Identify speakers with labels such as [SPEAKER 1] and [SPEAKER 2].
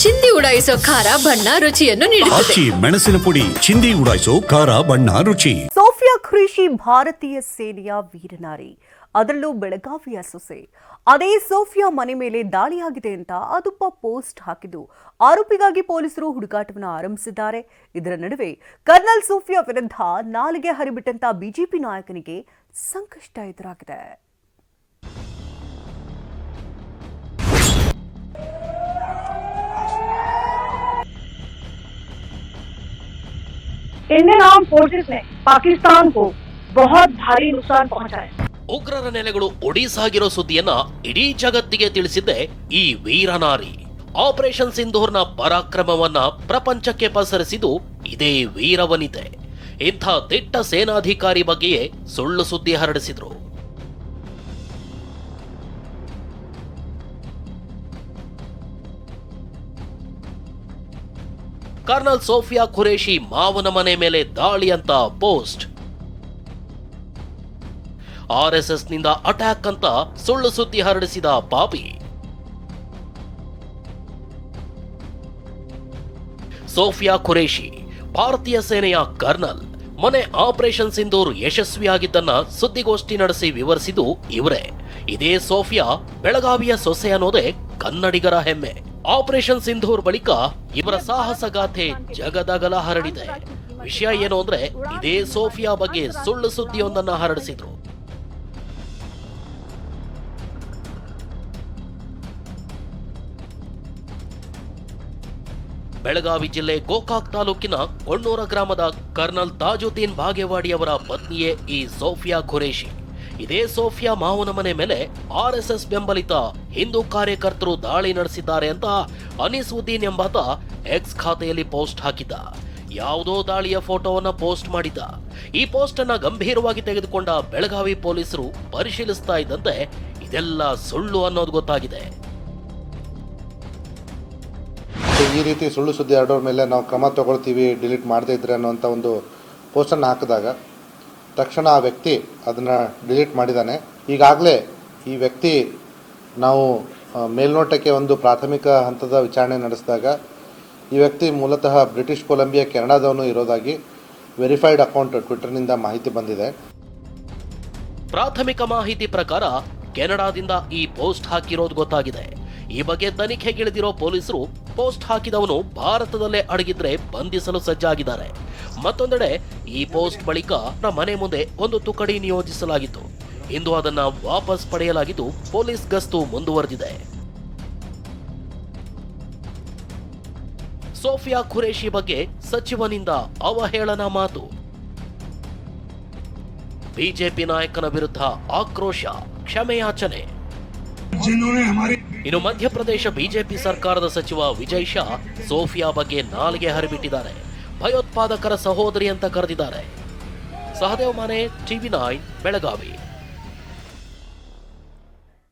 [SPEAKER 1] ಚಿಂದಿ ಉಡಾಯಿಸೋ ಖಾರ ಬಣ್ಣ ರುಚಿಯನ್ನು ನೀಡುತ್ತದೆ.
[SPEAKER 2] ಮೆಣಸಿನ ಪುಡಿ ಚಿಂದಿ ಉಡಾಯಿಸೋ ಖಾರ ಬಣ್ಣ ರುಚಿ.
[SPEAKER 3] ಸೋಫಿಯಾ ಖುರೇಶಿ ಭಾರತೀಯ ಸೇನೆಯ ವೀರನಾರಿ, ಅದರಲ್ಲೂ ಬೆಳಗಾವಿಯ ಸೊಸೆ. ಅದೇ ಸೋಫಿಯಾ ಮನೆ ಮೇಲೆ ದಾಳಿಯಾಗಿದೆ ಅಂತ ಅದೊಬ್ಬ ಪೋಸ್ಟ್ ಹಾಕಿದ್ದು ಆರೋಪಿಗಾಗಿ ಪೊಲೀಸರು ಹುಡುಕಾಟವನ್ನು ಆರಂಭಿಸಿದ್ದಾರೆ. ಇದರ ನಡುವೆ ಕರ್ನಲ್ ಸೋಫಿಯಾ ವಿರುದ್ಧ ನಾಲಿಗೆ ಹರಿಬಿಟ್ಟಂತ ಬಿಜೆಪಿ ನಾಯಕನಿಗೆ ಸಂಕಷ್ಟ ಎದುರಾಗಿದೆ.
[SPEAKER 4] इंडियन आर्म फोर्सेस ने पाकिस्तान को बहुत भारी नुकसान पहुंचाया.
[SPEAKER 5] ಉಗ್ರರ ನೆಲೆಗಳು ಒಡಿಸಾಗಿರೋ ಸುದ್ದಿಯನ್ನ ಇಡೀ ಜಗತ್ತಿಗೆ ತಿಳಿಸಿದ್ದೆ ಈ ವೀರನಾರಿ. ಆಪರೇಷನ್ ಸಿಂಧೂರ್ನ ಪರಾಕ್ರಮವನ್ನ ಪ್ರಪಂಚಕ್ಕೆ ಪಸರಿಸಿದ್ದು ಇದೇ ವೀರವನಿತೆ. ಇಂಥ ದಿಟ್ಟ ಸೇನಾಧಿಕಾರಿ ಬಗ್ಗೆಯೇ ಸುಳ್ಳು ಸುದ್ದಿ ಹರಡಿಸಿದ್ರು. ಕರ್ನಲ್ ಸೋಫಿಯಾ ಖುರೇಶಿ ಮಾವನ ಮನೆ ಮೇಲೆ ದಾಳಿ ಅಂತ ಪೋಸ್ಟ್, ಆರ್ಎಸ್ಎಸ್ ನಿಂದ ಅಟ್ಯಾಕ್ ಅಂತ ಸುಳ್ಳು ಸುದ್ದಿ ಹರಡಿಸಿದ ಪಾಪಿ. ಸೋಫಿಯಾ ಖುರೇಶಿ ಭಾರತೀಯ ಸೇನೆಯ ಕರ್ನಲ್. ಮೊನ್ನೆ ಆಪರೇಷನ್ ಸಿಂಧೂರ್ ಯಶಸ್ವಿಯಾಗಿದ್ದನ್ನ ಸುದ್ದಿಗೋಷ್ಠಿ ನಡೆಸಿ ವಿವರಿಸಿದ್ದು ಇವರೇ. ಇದೇ ಸೋಫಿಯಾ ಬೆಳಗಾವಿಯ ಸೊಸೆ ಅನ್ನೋದೇ ಕನ್ನಡಿಗರ ಹೆಮ್ಮೆ. ಆಪರೇಷನ್ ಸಿಂಧೂರ್ ಬಳಿಕ ಇವರ ಸಾಹಸಗಾಥೆ ಜಗದಗಲ ಹರಡಿದೆ. ವಿಷಯ ಏನು ಅಂದ್ರೆ ಇದೇ ಸೋಫಿಯಾ ಬಗ್ಗೆ ಸುಳ್ಳು ಸುದ್ದಿಯೊಂದನ್ನ ಹರಡಿಸಿದ್ರು. ಬೆಳಗಾವಿ ಜಿಲ್ಲೆ ಗೋಕಾಕ್ ತಾಲೂಕಿನ ಕೊಣ್ಣೂರ ಗ್ರಾಮದ ಕರ್ನಲ್ ತಾಜುದ್ದೀನ್ ಬಾಗೇವಾಡಿಯವರ ಪತ್ನಿಯೇ ಈ ಸೋಫಿಯಾ ಖುರೇಶಿ. ಇದೇ ಸೋಫಿಯಾ ಮಾವನ ಮನೆ ಮೇಲೆ ಆರ್ಎಸ್ಎಸ್ ಬೆಂಬಲಿತ ಹಿಂದೂ ಕಾರ್ಯಕರ್ತರು ದಾಳಿ ನಡೆಸಿದ್ದಾರೆ ಅಂತ ಅನೀಸುದ್ದೀನ್ ಎಂಬಾತ ಎಕ್ಸ್ ಖಾತೆಯಲ್ಲಿ ಪೋಸ್ಟ್ ಹಾಕಿದ್ದ. ಯಾವುದೋ ದಾಳಿಯ ಫೋಟೋವನ್ನ ಪೋಸ್ಟ್ ಮಾಡಿದ್ದ. ಈ ಪೋಸ್ಟ್ ಅನ್ನ ಗಂಭೀರವಾಗಿ ತೆಗೆದುಕೊಂಡ ಬೆಳಗಾವಿ ಪೊಲೀಸರು ಪರಿಶೀಲಿಸ್ತಾ ಇದ್ದಂತೆ ಇದೆಲ್ಲ ಸುಳ್ಳು ಅನ್ನೋದು ಗೊತ್ತಾಗಿದೆ.
[SPEAKER 6] ಈ ರೀತಿ ಸುಳ್ಳು ಸುದ್ದಿ ಹರಡೋರ ಮೇಲೆ ನಾವು ಕ್ರಮ ತಗೊಳ್ತೀವಿ, ಡಿಲೀಟ್ ಮಾಡದೇ ಇದ್ರೆ ಅನ್ನೋಂಥ ಒಂದು ಪೋಸ್ಟನ್ನು ಹಾಕಿದಾಗ ತಕ್ಷಣ ಆ ವ್ಯಕ್ತಿ ಅದನ್ನು ಡಿಲೀಟ್ ಮಾಡಿದ್ದಾನೆ. ಈಗಾಗಲೇ ಈ ವ್ಯಕ್ತಿ ನಾವು ಮೇಲ್ನೋಟಕ್ಕೆ ಒಂದು ಪ್ರಾಥಮಿಕ ಹಂತದ ವಿಚಾರಣೆ ನಡೆಸಿದಾಗ ಈ ವ್ಯಕ್ತಿ ಮೂಲತಃ ಬ್ರಿಟಿಷ್ ಕೊಲಂಬಿಯಾ ಕೆನಡಾದವನು ಇರೋದಾಗಿ ವೆರಿಫೈಡ್ ಅಕೌಂಟ್ ಟ್ವಿಟರ್ನಿಂದ ಮಾಹಿತಿ ಬಂದಿದೆ.
[SPEAKER 5] ಪ್ರಾಥಮಿಕ ಮಾಹಿತಿ ಪ್ರಕಾರ ಕೆನಡಾದಿಂದ ಈ ಪೋಸ್ಟ್ ಹಾಕಿರೋದು ಗೊತ್ತಾಗಿದೆ. ಈ ಬಗ್ಗೆ ತನಿಖೆಗಿಳಿದಿರೋ ಪೊಲೀಸರು ಪೋಸ್ಟ್ ಹಾಕಿದವನು ಭಾರತದಲ್ಲೇ ಅಡಗಿದ್ರೆ ಬಂಧಿಸಲು ಸಜ್ಜಾಗಿದ್ದಾರೆ. ಮತ್ತೊಂದೆಡೆ ಈ ಪೋಸ್ಟ್ ಬಳಿಕ ಮನೆ ಮುಂದೆ ಒಂದು ತುಕಡಿ ನಿಯೋಜಿಸಲಾಗಿತ್ತು. ಇಂದು ಅದನ್ನ ವಾಪಸ್ ಪಡೆಯಲಾಗಿದ್ದು ಪೊಲೀಸ್ ಗಸ್ತು ಮುಂದುವರೆದಿದೆ. ಸೋಫಿಯಾ ಖುರೇಶಿ ಬಗ್ಗೆ ಸಚಿವನಿಂದ ಅವಹೇಳನ ಮಾತು. ಬಿಜೆಪಿ ನಾಯಕನ ವಿರುದ್ಧ ಆಕ್ರೋಶ, ಕ್ಷಮೆಯಾಚನೆ. ಇನ್ನು ಮಧ್ಯಪ್ರದೇಶ ಬಿಜೆಪಿ ಸರ್ಕಾರದ ಸಚಿವ ವಿಜಯ್ ಶಾ ಸೋಫಿಯಾ ಬಗ್ಗೆ ನಾಲಿಗೆ ಹರಿಬಿಟ್ಟಿದ್ದಾರೆ. ಭಯೋತ್ಪಾದಕರ ಸಹೋದರಿ ಅಂತ ಕರೆದಿದ್ದಾರೆ. ಸಹದೇವ್ ಮಾನೆ, ಟಿವಿ9 ಬೆಳಗಾವಿ.